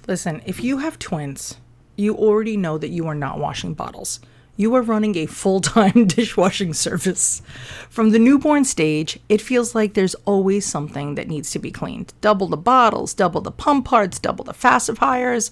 Listen, if you have twins, you already know that you are not washing bottles. You are running a full-time dishwashing service. From the newborn stage, it feels like there's always something that needs to be cleaned. Double the bottles, double the pump parts, double the pacifiers.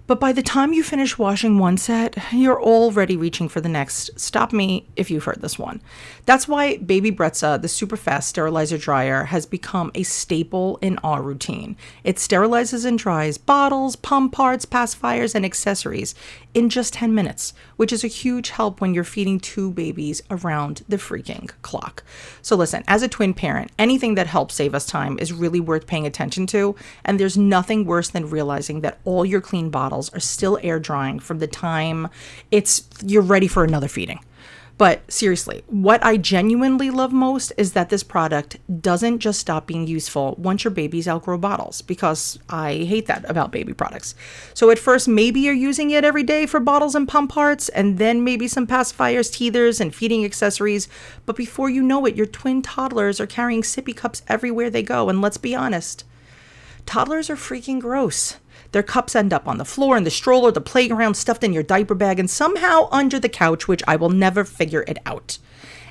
But by the time you finish washing one set, you're already reaching for the next. Stop me if you've heard this one. That's why Baby Brezza, the SuperFast sterilizer dryer, has become a staple in our routine. It sterilizes and dries bottles, pump parts, pacifiers, and accessories in just 10 minutes, which is a huge help when you're feeding two babies around the freaking clock. So listen, as a twin parent, anything that helps save us time is really worth paying attention to, and there's nothing worse than realizing that all your clean bottles are still air drying from the time you're ready for another feeding. But seriously, what I genuinely love most is that this product doesn't just stop being useful once your babies outgrow bottles, because I hate that about baby products. So at first, maybe you're using it every day for bottles and pump parts, and then maybe some pacifiers, teethers, and feeding accessories. But before you know it, your twin toddlers are carrying sippy cups everywhere they go. And let's be honest, toddlers are freaking gross. Their cups end up on the floor, in the stroller, the playground, stuffed in your diaper bag, and somehow under the couch, which I will never figure it out.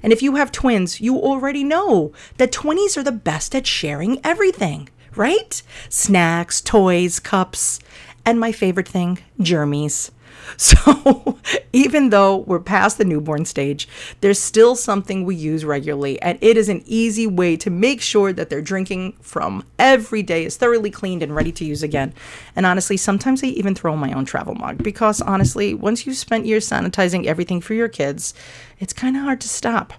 And if you have twins, you already know that 20s are the best at sharing everything, right? Snacks, toys, cups, and my favorite thing, germies. So even though we're past the newborn stage, there's still something we use regularly, and it is an easy way to make sure that their drinking from every day is thoroughly cleaned and ready to use again. And honestly, sometimes I even throw in my own travel mug, because honestly, once you've spent years sanitizing everything for your kids, it's kind of hard to stop.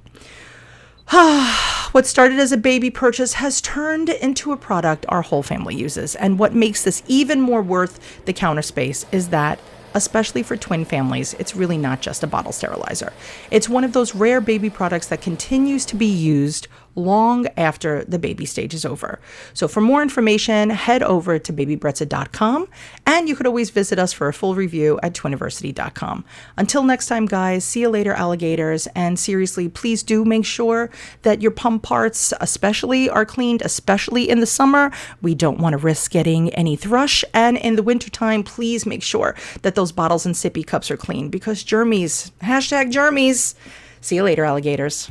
What started as a baby purchase has turned into a product our whole family uses. And what makes this even more worth the counter space is that, especially for twin families, it's really not just a bottle sterilizer. It's one of those rare baby products that continues to be used long after the baby stage is over. So for more information, head over to babybrezza.com, and you could always visit us for a full review at twiniversity.com. Until next time, guys, see you later, alligators. And seriously, please do make sure that your pump parts especially are cleaned, especially in the summer. We don't want to risk getting any thrush. And in the wintertime, please make sure that those bottles and sippy cups are clean, because germies, #germies. See you later, alligators.